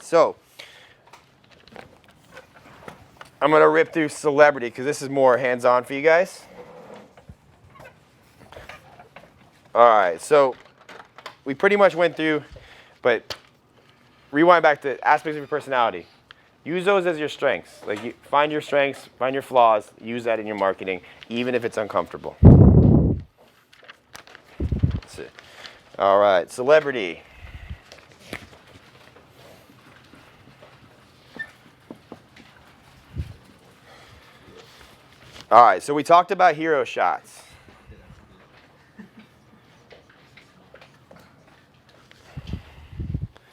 So I'm going to rip through celebrity because this is more hands-on for you guys. All right, so we pretty much went through, but rewind back to aspects of your personality. Use those as your strengths. Like, you find your strengths, find your flaws, use that in your marketing, even if it's uncomfortable. That's it. All right, celebrity. All right, so we talked about hero shots. It's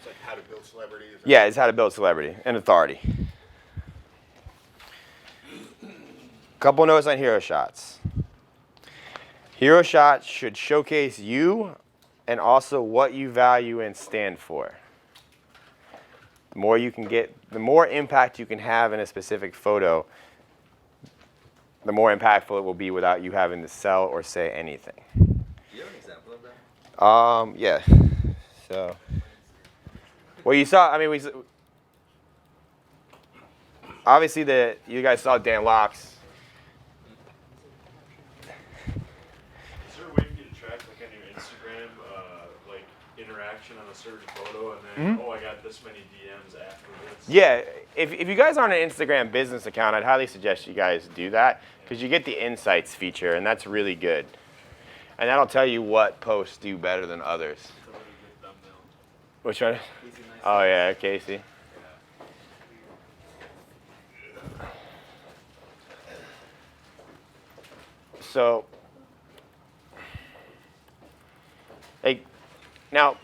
like how to build celebrity. Yeah, it's how to build celebrity and authority. Couple notes on hero shots. Hero shots should showcase you and also what you value and stand for. The more you can get, the more impact you can have in a specific photo, the more impactful it will be without you having to sell or say anything. Do you have an example of that? Yeah. So, well, you saw, I mean, obviously you guys saw Dan Locke's. Is there a way for you to track, like on your Instagram, like interaction on a certain photo, and then, oh, I got this many DMs afterwards? Yeah, if you guys are on an Instagram business account, I'd highly suggest you guys do that because you get the insights feature, and that's really good. And that'll tell you what posts do better than others. Which one? Oh, yeah, Casey. So, like, now,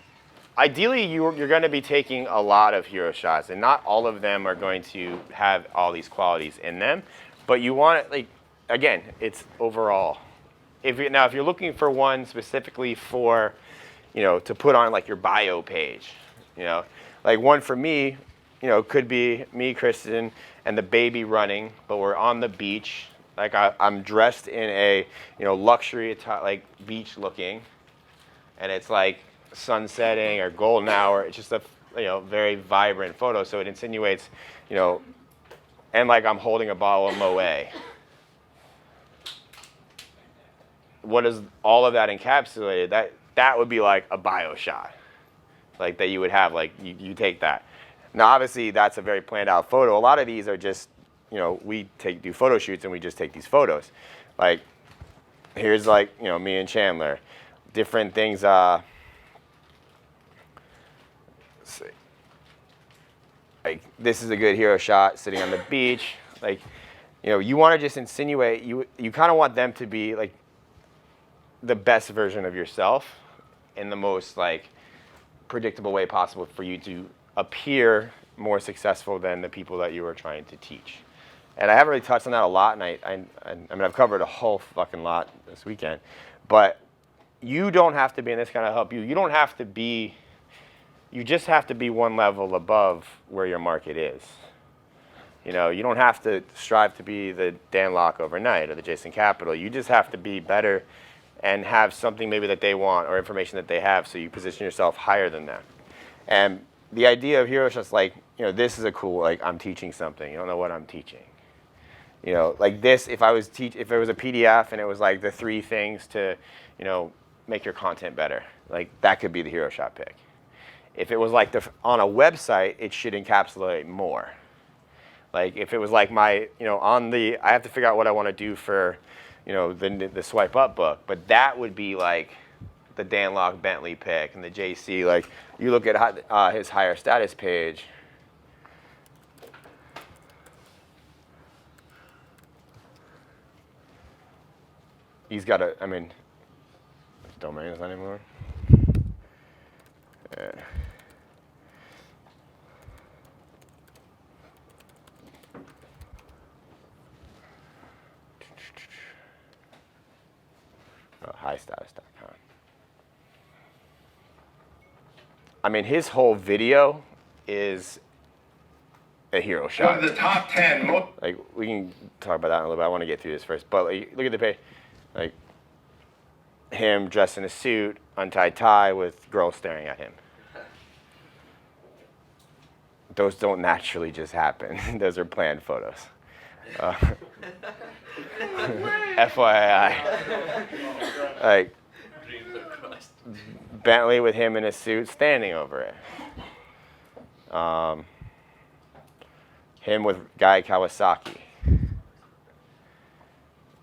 ideally, you're going to be taking a lot of hero shots, and not all of them are going to have all these qualities in them. But you want it, like, again, it's overall. If you're looking for one specifically for, to put on like your bio page, like one for me, could be me, Kristen, and the baby running, but we're on the beach. Like I'm dressed in a, luxury, like beach looking, and it's like sun setting or golden hour. It's just a, very vibrant photo. So it insinuates, and like I'm holding a bottle of Moet. What is all of that encapsulated? That would be like a bio shot, like that you would have, like you take that. Now obviously that's a very planned out photo. A lot of these are just, we do photo shoots and we just take these photos. Like here's like, me and Chandler, different things. Let's see. Like this is a good hero shot sitting on the beach. Like, you want to just insinuate, you kind of want them to be like the best version of yourself in the most like predictable way possible for you to appear more successful than the people that you are trying to teach. And I haven't really touched on that a lot, and I mean I've covered a whole fucking lot this weekend, but you don't have to be, and this kind of help you. You don't have to be. You just have to be one level above where your market is. You don't have to strive to be the Dan Locke overnight or the Jason Capital. You just have to be better and have something maybe that they want or information that they have, so you position yourself higher than them. And the idea of hero shots, like, this is a cool, like, I'm teaching something. You don't know what I'm teaching. Like this, if it was a PDF and it was like the 3 things to, make your content better, like that could be the hero shot pick. If it was like on a website, it should encapsulate more. Like if it was like my, I have to figure out what I want to do for, the Swipe Up book, but that would be like the Dan Locke Bentley pick and the JC. Like you look at his higher status page. He's got domain is not anymore. Yeah. highstatus.com. I mean, his whole video is a hero shot. One of the top 10 most. Like, we can talk about that in a little bit. I want to get through this first. But like, look at the page. Like, him dressed in a suit, untied tie, with girls staring at him. those don't naturally just happen. Those are planned photos. FYI. Like, Bentley with him in a suit standing over it. Him with Guy Kawasaki.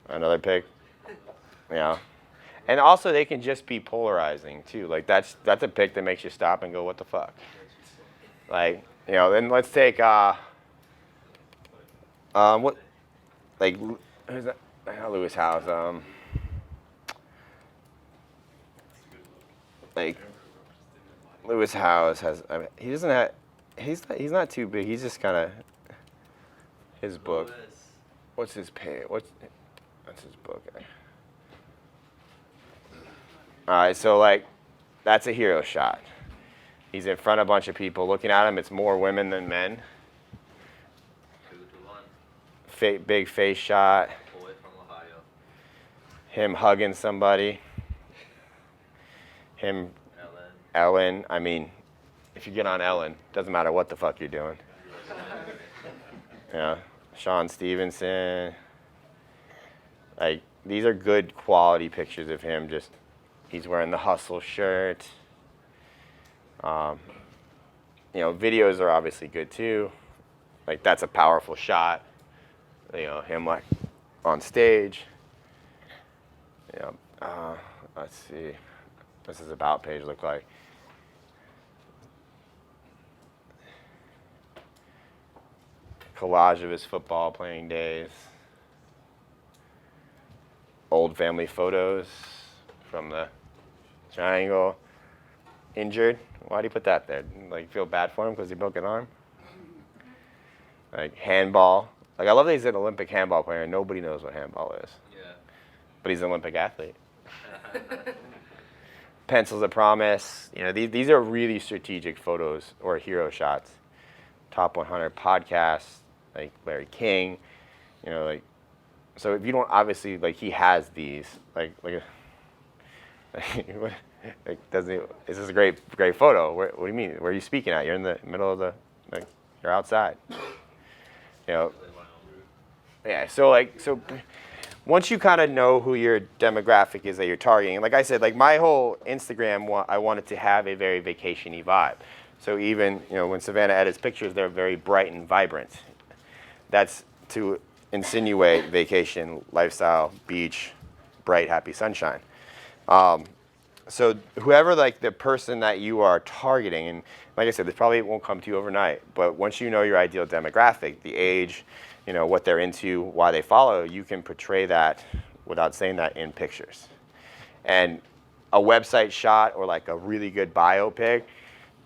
Another pic. Yeah. And also they can just be polarizing too. Like that's a pic that makes you stop and go, what the fuck? Like, you know, then let's take what, like, who's that? Not Lewis House. Like, Lewis House has. I mean, he doesn't have. He's not too big. He's just kind of. His book. What's his pay? That's his book. All right, so like, that's a hero shot. He's in front of a bunch of people looking at him. It's more women than men. 2-1. Big face shot. Boy from Ohio. Him hugging somebody. Him. Ellen. I mean, if you get on Ellen, doesn't matter what the fuck you're doing. Yeah. Sean Stevenson. Like, these are good quality pictures of him. Just, he's wearing the Hustle shirt. You know, videos are obviously good too. Like, that's a powerful shot. You know, him like on stage. You know, let's see. What's his about page look like? Collage of his football playing days. Old family photos from the triangle. Injured. Why do you put that there? Like, feel bad for him because he broke an arm? Like, handball. Like, I love that he's an Olympic handball player and nobody knows what handball is. Yeah. But he's an Olympic athlete. Pencils of Promise. You know, these are really strategic photos or hero shots. Top 100 podcasts, like Larry King. You know, like, so if you don't, obviously, like, he has these, like doesn't he, this is a great photo. What do you mean? Where are you speaking at? You're in the middle of the, like, you're outside. You know, yeah. So once you kind of know who your demographic is that you're targeting, like I said, like my whole Instagram, I wanted to have a very vacation-y vibe. So even, you know, when Savannah edits pictures, they're very bright and vibrant. That's to insinuate vacation, lifestyle, beach, bright, happy sunshine. So whoever, like, the person that you are targeting, and like I said, this probably won't come to you overnight, but once you know your ideal demographic, the age, you know, what they're into, why they follow, you can portray that without saying that in pictures. And a website shot or like a really good biopic,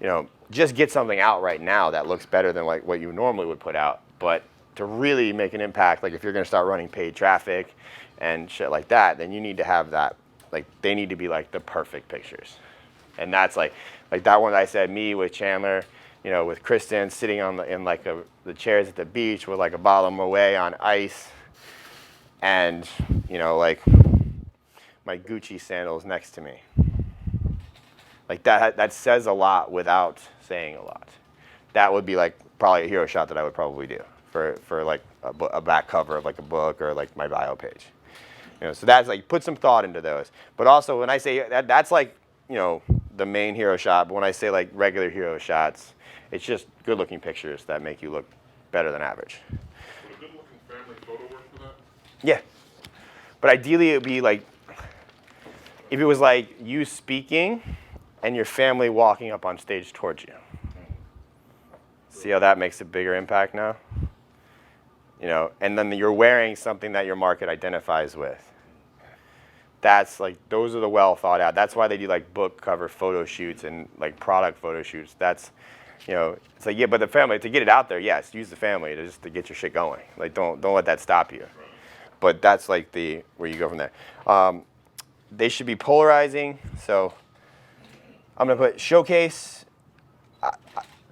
you know, just get something out right now that looks better than like what you normally would put out. But to really make an impact, like if you're going to start running paid traffic and shit like that, then you need to have that. Like, they need to be like the perfect pictures. And that's like that one I said, me with Chandler, you know, with Kristen sitting on in like the chairs at the beach with like a bottle of Moet on ice, and, you know, like my Gucci sandals next to me. Like that says a lot without saying a lot. That would be like probably a hero shot that I would probably do for like a back cover of like a book or like my bio page. You know, so that's like, put some thought into those. But also when I say that's like, you know, the main hero shot. But when I say like regular hero shots, it's just good looking pictures that make you look better than average. Would a good looking family photo work for that? Yeah. But ideally it would be like, if it was like you speaking and your family walking up on stage towards you. See how that makes a bigger impact now? You know, and then you're wearing something that your market identifies with. That's like, those are the well thought out. That's why they do like book cover photo shoots and like product photo shoots. That's, you know, it's like, yeah, but the family, to get it out there, yes, use the family to just to get your shit going. Like, don't let that stop you. But that's like where you go from there. They should be polarizing. So I'm gonna put showcase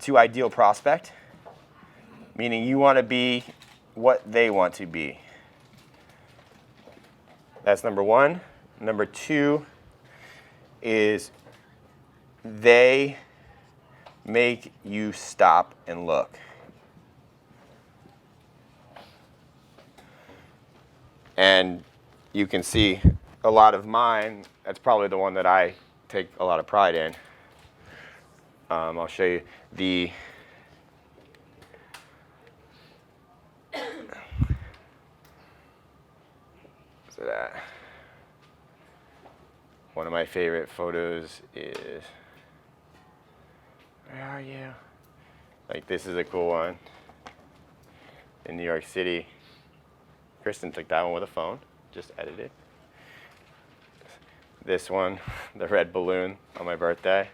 to ideal prospect, meaning you want to be what they want to be. That's number one. Number two is they make you stop and look. And you can see a lot of mine. That's probably the one that I take a lot of pride in. I'll show you the. So that one of my favorite photos is. Where are you? Like, this is a cool one in New York City. Kristen took that one with a phone, just edited. This one, the red balloon on my birthday.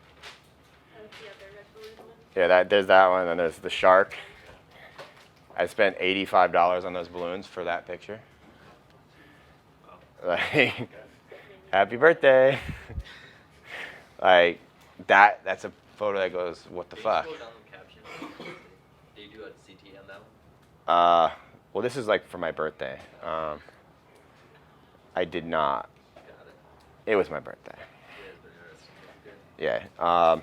Yeah, there's that one, and there's the shark. I spent $85 on those balloons for that picture. Like, happy birthday. Like, that's a photo that goes, what the fuck? Do you do a CT on that one? Well, this is like for my birthday. I did not. Got it. It was my birthday. Yeah, it's been interesting. Yeah.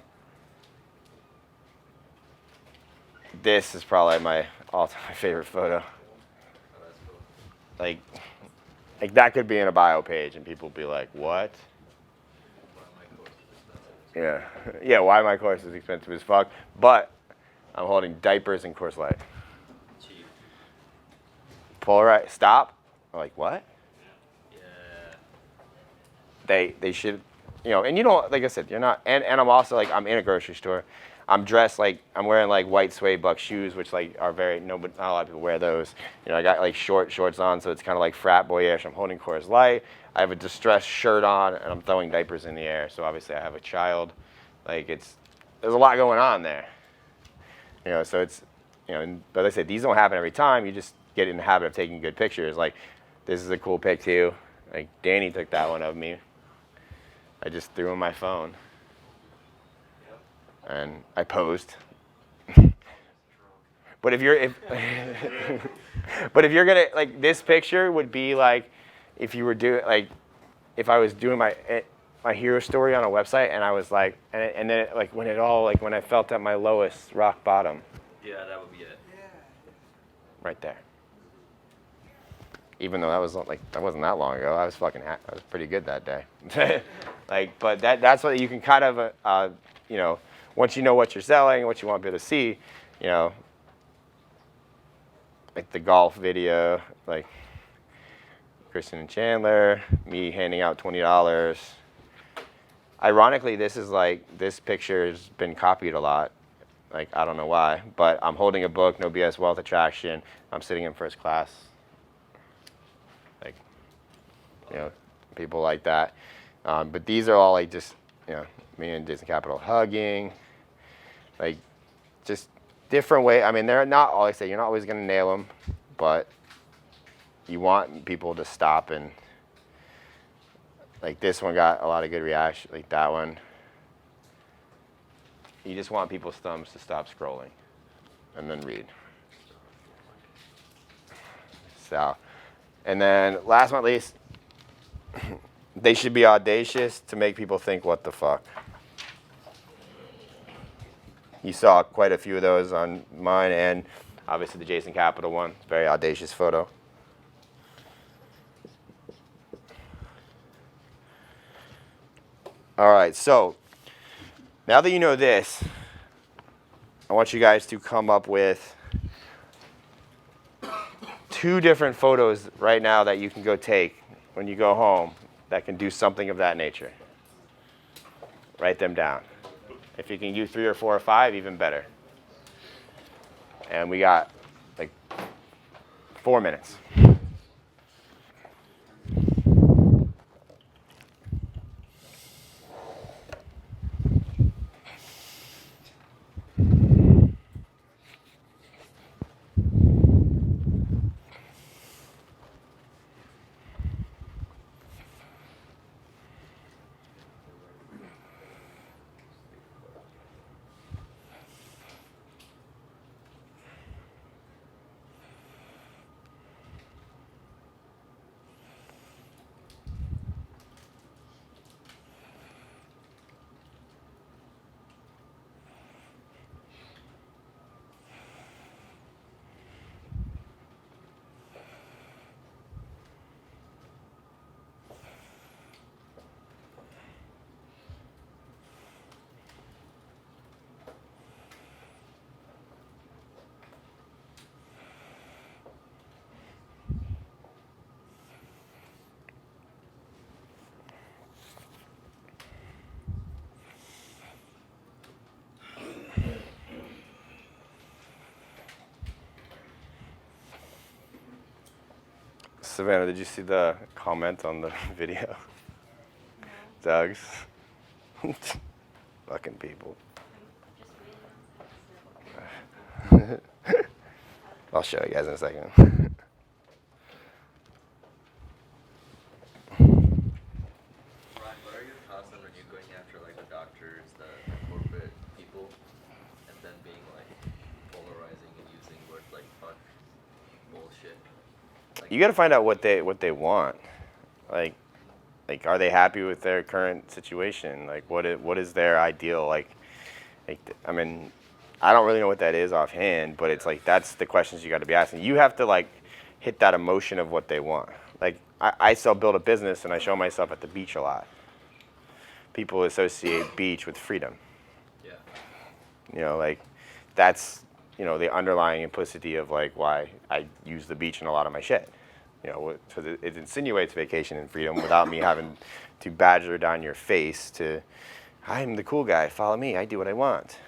This is probably my all-time favorite photo. Oh, that's cool. Like that could be in a bio page, and people would be like, "What?" Wow, my course is expensive. Yeah. Yeah. Why my course is expensive as fuck, but I'm holding diapers and Coors Light. Cheap. Polarizing. Stop. I'm like, what? Yeah. They should, and you don't, like I said, you're not, and I'm also like, I'm in a grocery store. I'm dressed like, I'm wearing like white suede buck shoes, which like are not a lot of people wear those. I got like shorts on, so it's kind of like frat boyish. I'm holding Coors Light. I have a distressed shirt on, and I'm throwing diapers in the air. So obviously I have a child. Like there's a lot going on there. So it's, but like I said, these don't happen every time. You just get in the habit of taking good pictures. Like, this is a cool pic too. Like, Danny took that one of me. I just threw in my phone. And I posed. But if you're gonna, like, this picture would be like if you were doing, like, if I was doing my hero story on a website, and I was like, and then like when I felt at my lowest rock bottom. Yeah, that would be it. Right there. Even though that wasn't that long ago. I was pretty good that day. Like, but that's what you can kind of once you know what you're selling, what you want people to see, like the golf video, like Kristen and Chandler, me handing out $20. Ironically, this picture has been copied a lot. Like, I don't know why, but I'm holding a book, No BS Wealth Attraction. I'm sitting in first class. Like, people like that. But these are all like just, me and Disney Capital hugging. Like, just different way. I mean, they're not all, like I say, you're not always going to nail them, but you want people to stop and, like, this one got a lot of good reaction, like that one. You just want people's thumbs to stop scrolling and then read. So, and then last but not least, they should be audacious to make people think, what the fuck? You saw quite a few of those on mine, and obviously the Jason Capital one. Very audacious photo. All right, so now that you know this, I want you guys to come up with 2 different photos right now that you can go take when you go home that can do something of that nature. Write them down. If you can do 3 or 4 or 5, even better. And we got like 4 minutes. Savannah, did you see the comment on the video? Doug's. Fucking people. I'll show you guys in a second. Ryan, what are your thoughts on when you're going after like the doctors, the corporate people, and then being like polarizing and using words like fuck, bullshit? Like, You got to find out what they want. Like, are they happy with their current situation? Like, what is their ideal? Like, I mean, I don't really know what that is offhand, but it's like that's the questions you got to be asking. You have to like hit that emotion of what they want. Like, I still build a business and I show myself at the beach a lot. People associate beach with freedom. yeah. You know, like that's, you know, the underlying implicity of like why I use the beach in a lot of my shit. You know, so it insinuates vacation and freedom without me having to badger down your face to, I'm the cool guy, follow me, I do what I want.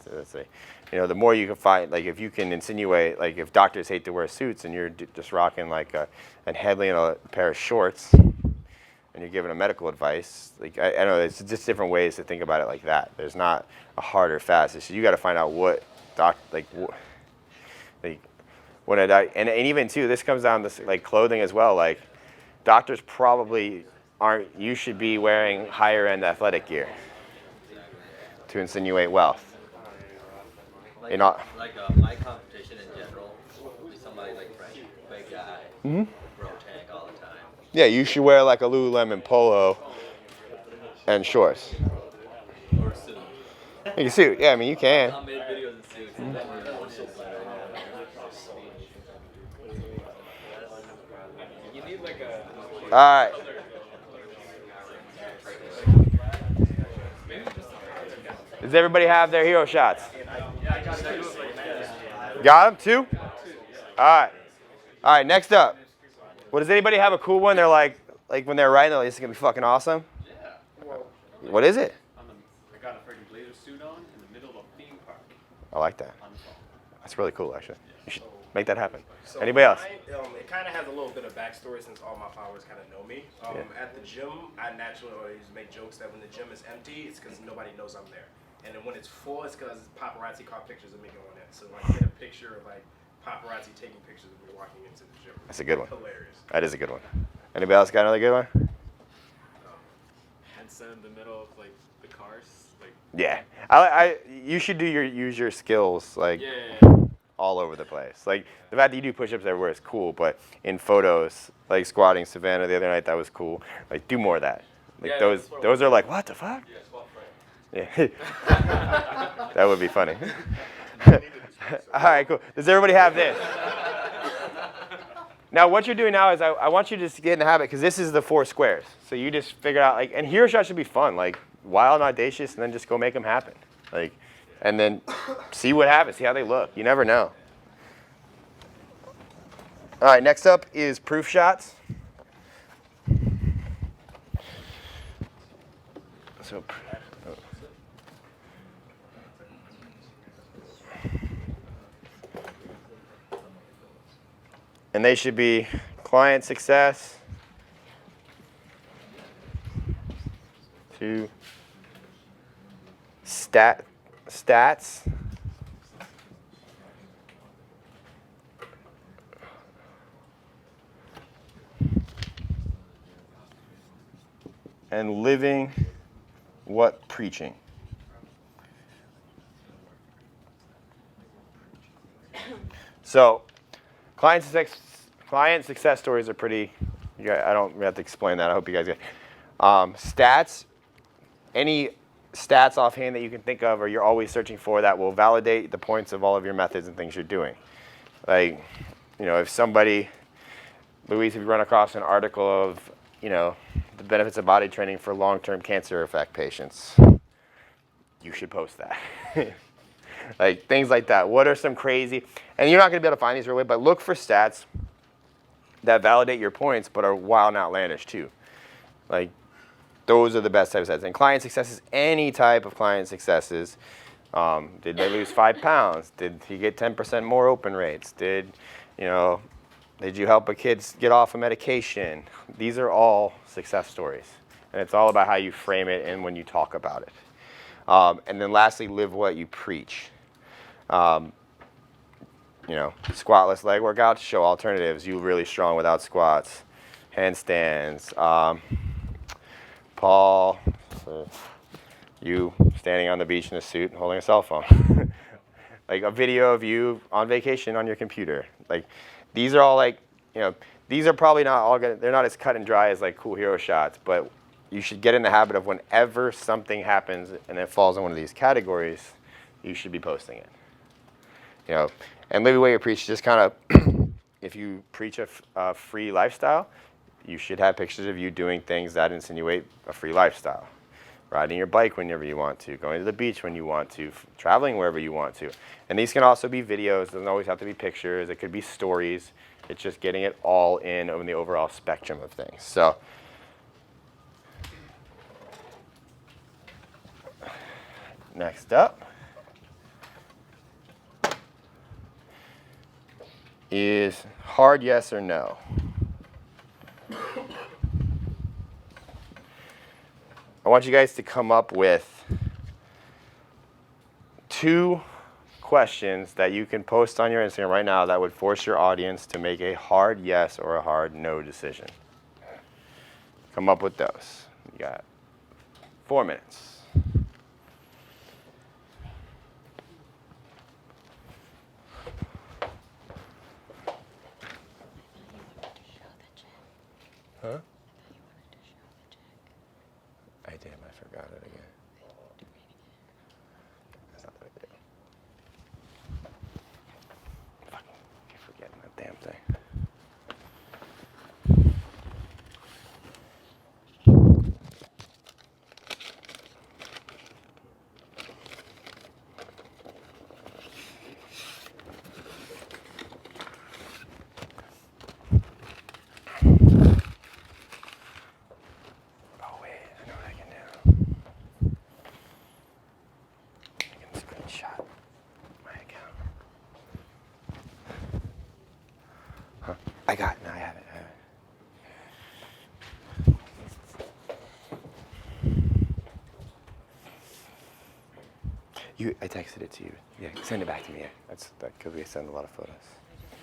So it's like, you know, the more you can find, like if you can insinuate, like if doctors hate to wear suits and you're just rocking like a headley and a pair of shorts and you're giving a medical advice, like I don't know, it's just different ways to think about it like that. There's not a hard or fast. So you got to find out what when and even too, this comes down to like clothing as well. Like doctors probably aren't. You should be wearing higher end athletic to insinuate wealth. Like, My competition in general would be somebody like Frank, big guy, Mm-hmm. bro tank all the time. Yeah, you should wear like a Lululemon polo and shorts. Or a suit. You suit, yeah, I mean you can. I made videos in suits. And then you need like a. All right. Does everybody have their hero shots? Got them? 2? All right, next up. Well, does anybody have a cool one? They're like when they're writing, they're like, this is going to be fucking awesome. What is it? I got a freaking blazer suit on in the middle of a theme park I like that. on the phone. That's really cool, actually. You should make that happen. Anybody else? It kind of has a little bit of backstory since all my followers kind of know me. At the gym, I naturally always make jokes that when the gym is empty, it's because nobody knows I'm there. And then when it's full, it's because paparazzi caught pictures of me going in. So like, get a picture of like paparazzi taking pictures of me walking into the gym. That's a good one. Hilarious. That is a good one. Anybody else got another good one? And so in the middle of like the cars, like Yeah. You should use your skills like all over the place. Like the fact that you do push-ups everywhere is cool, but in photos, like squatting Savannah the other night, that was cool. Like do more of that. Like those are like, what the fuck? Yeah. That would be funny. All right, cool. Does everybody have this? Now, what you're doing now is I want you to just get in the habit, because this is the 4 squares. So you just figure out, like, and hero shot should be fun, like wild and audacious, and then just go make them happen. Like, and then see what happens, see how they look. You never know. All right, next up is proof shots. So. And they should be client success, 2, stats, and living what preaching. So, client success stories are pretty. I don't have to explain that. I hope you guys get. Stats. Any stats offhand that you can think of, or you're always searching for, that will validate the points of all of your methods and things you're doing. Like, you know, if somebody, Luis, if you run across an article of, you know, the benefits of body training for long-term cancer effect patients, you should post that. Like things like that. What are some crazy, and you're not going to be able to find these right away, but look for stats that validate your points but are wild and outlandish too. Like those are the best type of stats. And client successes, any type of client successes. Did they lose 5 pounds? Did he get 10% more open rates? Did, you know, Did you help a kid get off a medication? These are all success stories. And it's all about how you frame it and when you talk about it. And then lastly, live what you preach. Squatless leg workouts, show alternatives. You really strong without squats. Handstands. Paul, you standing on the beach in a suit holding a cell phone. Like a video of you on vacation on your computer. Like these are all these are probably not all they're not as cut and dry as like cool hero shots, but you should get in the habit of whenever something happens and it falls in one of these categories, you should be posting it. And live what you preach, just kind of, if you preach a free lifestyle, you should have pictures of you doing things that insinuate a free lifestyle. Riding your bike whenever you want to, going to the beach when you want to, traveling wherever you want to. And these can also be videos, doesn't always have to be pictures, it could be stories. It's just getting it all in the overall spectrum of things. So, next up is hard yes or no. I want you guys to come up with 2 questions that you can post on your Instagram right now that would force your audience to make a hard yes or a hard no decision. Come up with those. You got 4 minutes. Huh? I did. I forgot it again. That's not the big deal. Fucking keep forgetting that damn thing. Oh wait, I know what I can do. I can screenshot my account. Huh? I got it. Now I have it. I texted it to you. Yeah, send it back to me. Yeah, that because we send a lot of photos.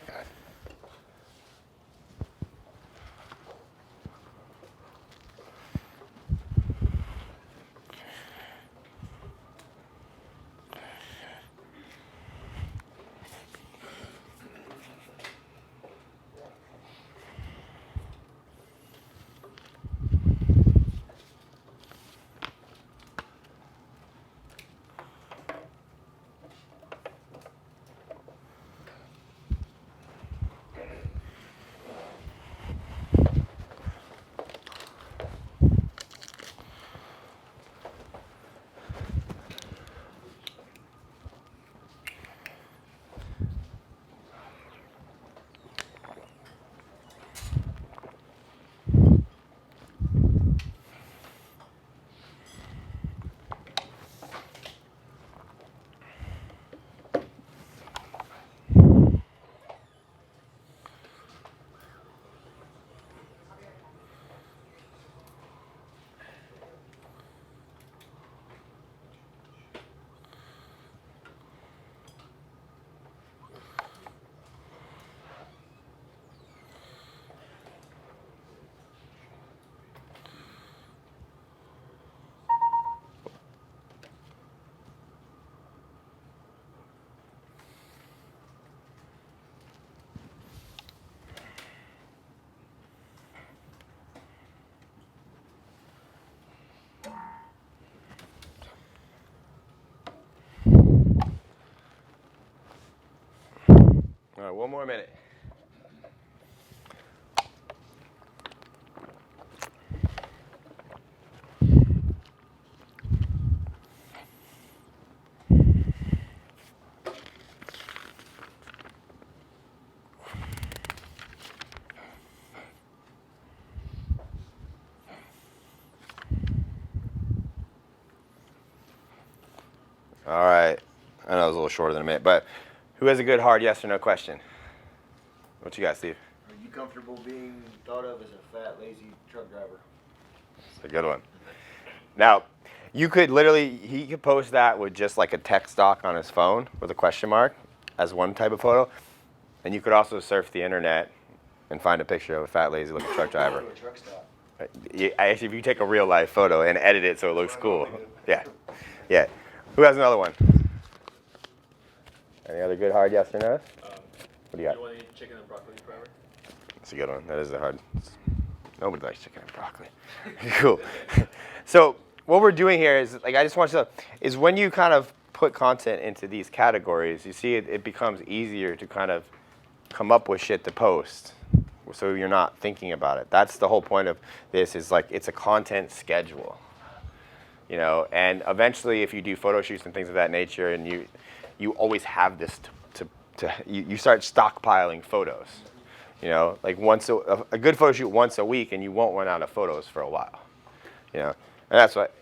Got it. All right, 1 more minute. All right. I know it was a little shorter than a minute, but who has a good hard yes or no question? What you got, Steve? you comfortable being thought of as a fat, lazy truck driver? It's a good one. Now, you could literally, he could post that with just like a text doc on his phone with a question mark as one type of photo. And you could also surf the internet and find a picture of a fat, lazy looking truck driver. Truck stop. Actually, if you take a real life photo and edit it so it looks cool. Yeah. Yeah. Who has another one? Any other good hard yes or no's? What do you got? You want to eat chicken and broccoli forever? That's a good one. That is the hard. Nobody likes chicken and broccoli. Cool. So what we're doing here is, like, I just want you to, is when you kind of put content into these categories, you see it becomes easier to kind of come up with shit to post. So you're not thinking about it. That's the whole point of this, is like it's a content schedule. You know, and eventually if you do photo shoots and things of that nature, and you always have this you start stockpiling photos. You know, like a good photo shoot once a week, and you won't run out of photos for a while. You know, and that's what.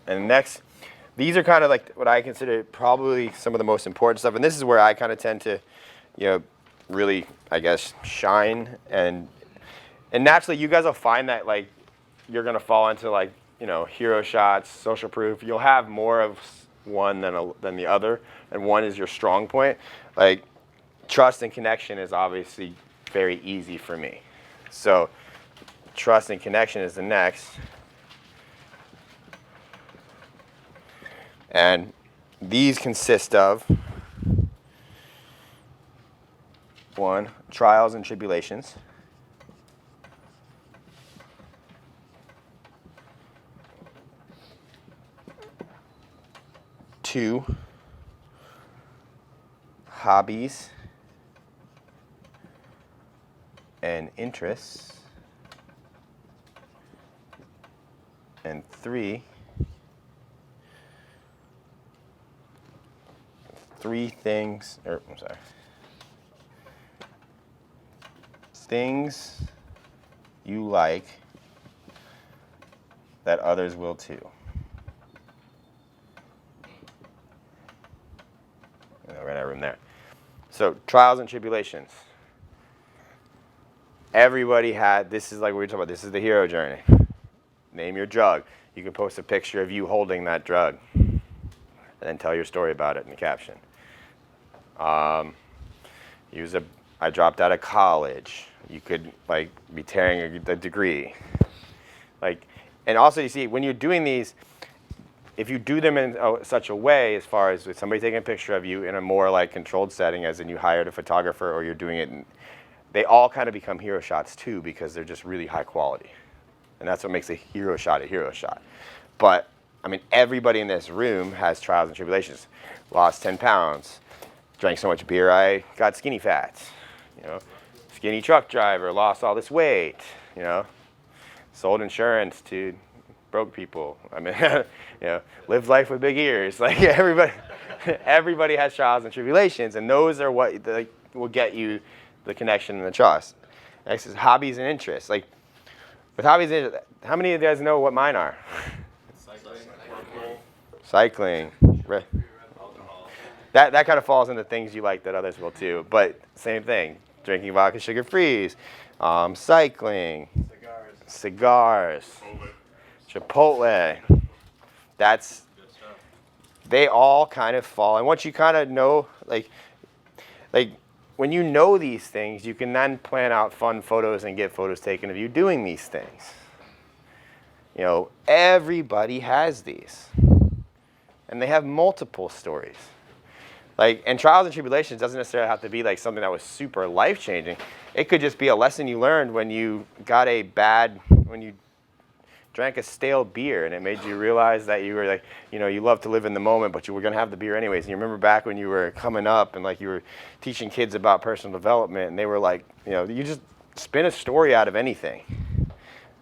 And next, these are kind of like what I consider probably some of the most important stuff, and this is where I kind of tend to, you know, really, I guess, shine. And naturally, you guys will find that like you're gonna fall into like, you know, hero shots, social proof. You'll have more of one than the other, and one is your strong point. Like trust and connection is obviously very easy for me. So trust and connection is the next. And these consist of 1, trials and tribulations. 2, hobbies and interests. And 3 things, things you like that others will too. Right out of room there. So trials and tribulations. Everybody had, this is like what we're talking about, this is the hero journey. Name your drug. You can post a picture of you holding that drug and then tell your story about it in the caption. I dropped out of college. You could like be tearing a degree. Like, and also you see when you're doing these, if you do them in such a way, as far as with somebody taking a picture of you in a more like controlled setting, as in you hired a photographer or you're doing it, they all kind of become hero shots too, because they're just really high quality. And that's what makes a hero shot a hero shot. But I mean, everybody in this room has trials and tribulations. Lost 10 pounds, drank so much beer I got skinny fat. You know, skinny truck driver, lost all this weight. You know, sold insurance to broke people. I mean, you know, lived life with big ears. Like everybody has trials and tribulations, and those are what will get you the connection and the trust. Next is hobbies and interests. Like with hobbies and interests, how many of you guys know what mine are? Cycling. That kind of falls into things you like that others will too. But same thing, drinking vodka sugar-frees, cycling, cigars. Chipotle. They all kind of fall. And once you kind of know, like when you know these things, you can then plan out fun photos and get photos taken of you doing these things. You know, everybody has these. And they have multiple stories. Like, and trials and tribulations doesn't necessarily have to be like something that was super life-changing. It could just be a lesson you learned when you when you drank a stale beer and it made you realize that you were like, you know, you love to live in the moment, but you were going to have the beer anyways. And you remember back when you were coming up and like you were teaching kids about personal development and they were like, you know, you just spin a story out of anything.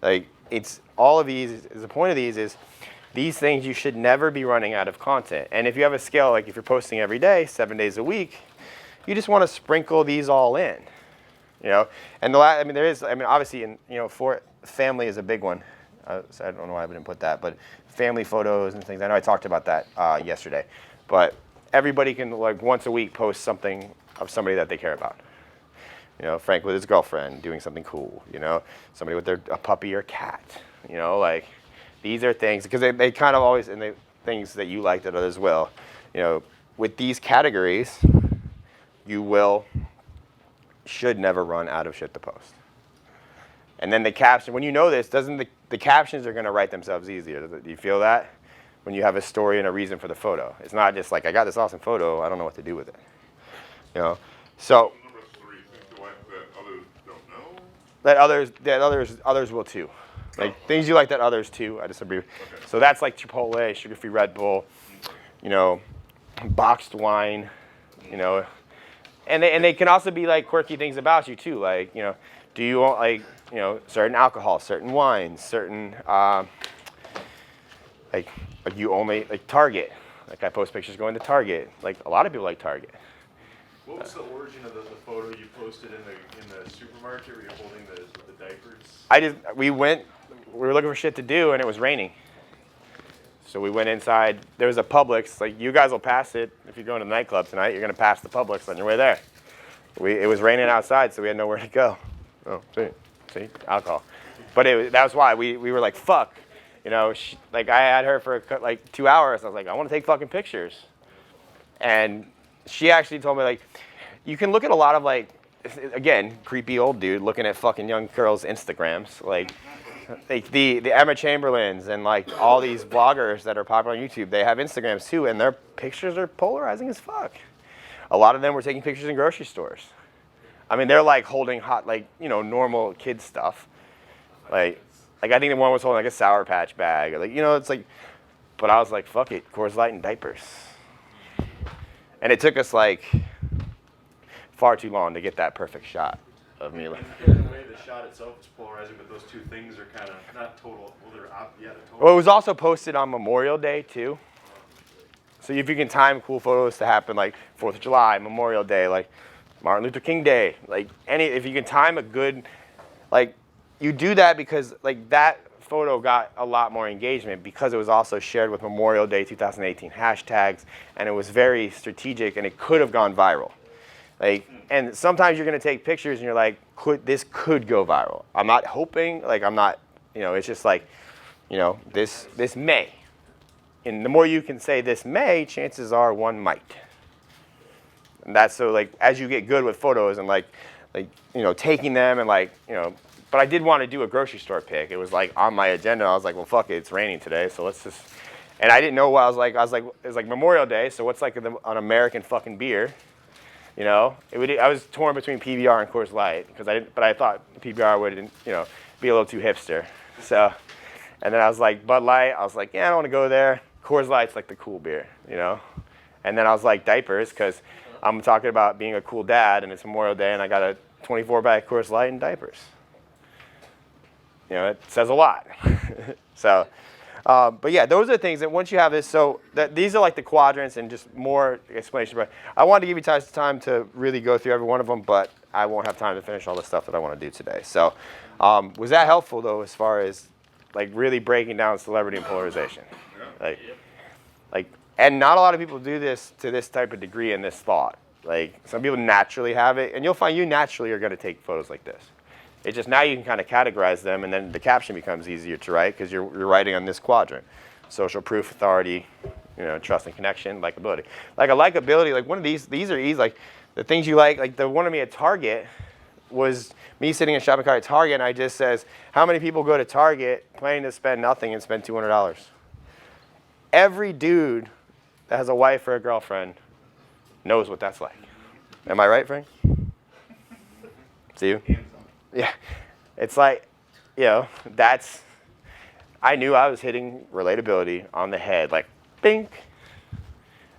Like it's all of these, the point of these is these things you should never be running out of content. And if you have a scale, like if you're posting every day, 7 days a week, you just want to sprinkle these all in, you know? And obviously, for family is a big one. So I don't know why I didn't put that, but family photos and things. I know I talked about that yesterday, but everybody can like once a week post something of somebody that they care about. You know, Frank with his girlfriend doing something cool. You know, somebody with a puppy or cat. You know, like these are things because they kind of always and they things that you like that others will. You know, with these categories, you should never run out of shit to post. And then the caption, when you know this, doesn't the captions are going to write themselves easier. Do you feel that? When you have a story and a reason for the photo. It's not just like, I got this awesome photo, I don't know what to do with it. You know? So Number 3, things you like that others don't know. that others will too. Like things you like that others too, I disagree. Okay. So that's like Chipotle, sugar-free Red Bull, you know, boxed wine, you know. And they can also be like quirky things about you too. Like, you know, do you want like, you know, certain alcohol, certain wines, certain, like you only, like Target. Like I post pictures going to Target. Like a lot of people like Target. What was the origin of the photo you posted in the supermarket where you're holding the diapers? We were looking for shit to do and it was raining. So we went inside. There was a Publix. Like you guys will pass it if you're going to the nightclub tonight. You're gonna pass the Publix on your way there. It was raining outside, so we had nowhere to go. Oh, see, alcohol. But that was why we were like, fuck. You know, like I had her for like 2 hours. I was like, I want to take fucking pictures. And she actually told me like, you can look at a lot of like, again, creepy old dude looking at fucking young girls' Instagrams, like the Emma Chamberlains and like all these bloggers that are popular on YouTube. They have Instagrams too, and their pictures are polarizing as fuck. A lot of them were taking pictures in grocery stores. I mean, they're like holding hot, like, you know, normal kid stuff. Like I think the one was holding like a Sour Patch bag. Like, you know, it's like, but I was like, fuck it, Coors Light and diapers. And it took us like far too long to get that perfect shot of me. In a way, the shot itself is polarizing, but those two things are kind of not total. Well, they're total. Well, it was also posted on Memorial Day too. So if you can time cool photos to happen like 4th of July, Memorial Day, like Martin Luther King Day, like if you can time a good, like you do that because like that photo got a lot more engagement because it was also shared with Memorial Day 2018 hashtags, and it was very strategic and it could have gone viral. Like, and sometimes you're gonna take pictures and you're like, this could go viral. I'm not hoping, like I'm not, you know, it's just like, you know, this may. And the more you can say this may, chances are one might. And that's so like as you get good with photos and like you know, taking them and like, you know, but I did want to do a grocery store pic. It was like on my agenda. I was like, well, fuck it, it's raining today, so let's just. And I didn't know what I was like, it was like Memorial Day, so what's like an American fucking beer, you know? I was torn between PBR and Coors Light but I thought PBR would, you know, be a little too hipster. So, and then I was like Bud Light. I was like, yeah, I don't want to go there. Coors Light's like the cool beer, you know? And then I was like diapers because I'm talking about being a cool dad and it's Memorial Day and I got a 24-pack Coors Light and diapers. You know, it says a lot. So, but yeah, those are things that once you have this, so these are like the quadrants and just more explanation. But I wanted to give you guys time to really go through every one of them, but I won't have time to finish all the stuff that I want to do today. So was that helpful though, as far as like really breaking down celebrity and polarization? Like, and not a lot of people do this to this type of degree and this thought. Like some people naturally have it, and you'll find you naturally are going to take photos like this. It's just now you can kind of categorize them, and then the caption becomes easier to write because you're writing on this quadrant: social proof, authority, you know, trust and connection, likability. Like a likability, like one of these are easy. Like the things you like the one of me at Target was me sitting in a shopping cart at Target, and I just says, how many people go to Target planning to spend nothing and spend $200? Every dude that has a wife or a girlfriend knows what that's like. Am I right, Frank? See you? Yeah. It's like, you know, I knew I was hitting relatability on the head, like, bink.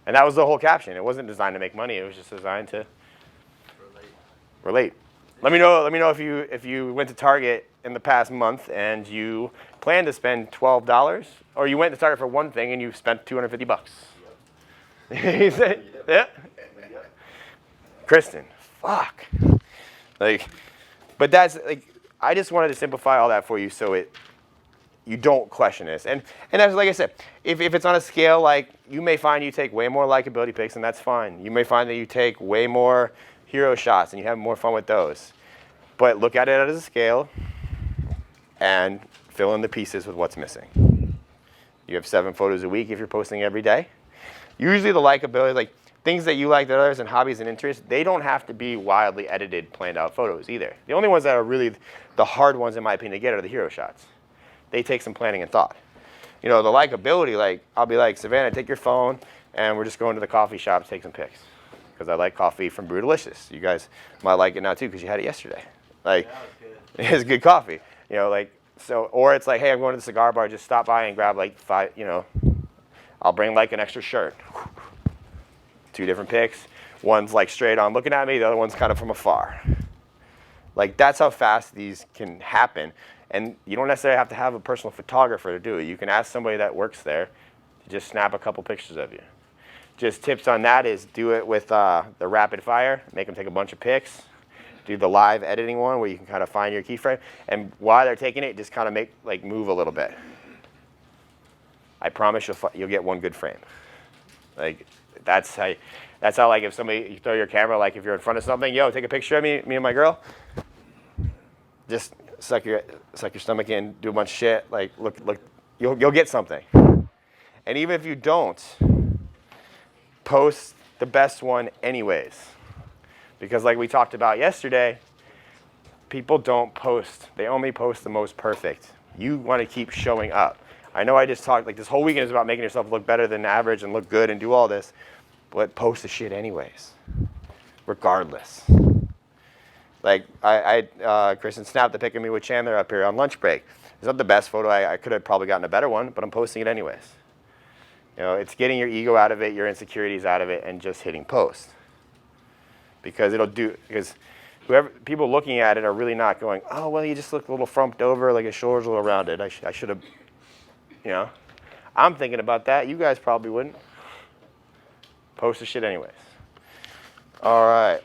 And that was the whole caption. It wasn't designed to make money. It was just designed to relate. Let me know if you went to Target in the past month and you planned to spend $12, or you went to Target for one thing and you spent $250. You said, yeah. Kristen, fuck. Like, but that's like, I just wanted to simplify all that for you so you don't question this. And that's like I said, if it's on a scale, like you may find you take way more likability pics, and that's fine. You may find that you take way more hero shots and you have more fun with those. But look at it as a scale and fill in the pieces with what's missing. You have 7 photos a week if you're posting every day. Usually the likability, like things that you like that others and hobbies and interests, they don't have to be wildly edited, planned out photos either. The only ones that are really the hard ones, in my opinion, to get are the hero shots. They take some planning and thought. You know, the likability, like I'll be like, Savannah, take your phone and we're just going to the coffee shop to take some pics. Because I like coffee from Brew Delicious. You guys might like it now too because you had it yesterday. Like, Yeah, it's good coffee. You know, like, so, or it's like, hey, I'm going to the cigar bar, just stop by and grab like 5, you know, I'll bring like an extra shirt. 2 different pics. One's like straight on looking at me, the other one's kind of from afar. Like that's how fast these can happen. And you don't necessarily have to have a personal photographer to do it. You can ask somebody that works there to just snap a couple pictures of you. Just tips on that is do it with the rapid fire, make them take a bunch of pics. Do the live editing one where you can kind of find your keyframe. And while they're taking it, just kind of move a little bit. I promise you'll get one good frame. Like that's how like if somebody, you throw your camera, like if you're in front of something, yo, take a picture of me and my girl. Just suck your stomach in, do a bunch of shit. Like look, you'll get something. And even if you don't, post the best one anyways. Because like we talked about yesterday, people don't post. They only post the most perfect. You want to keep showing up. I know I just talked, like this whole weekend is about making yourself look better than average and look good and do all this, but post the shit anyways, regardless. Like Kristen snapped the pic of me with Chandler up here on lunch break. It's not the best photo. I could have probably gotten a better one, but I'm posting it anyways. You know, it's getting your ego out of it, your insecurities out of it, and just hitting post. Because whoever people looking at it are really not going, oh well, you just look a little frumped over, like his shoulders a little rounded. I should have, you know. I'm thinking about that. You guys probably wouldn't. Post the shit anyways. All right.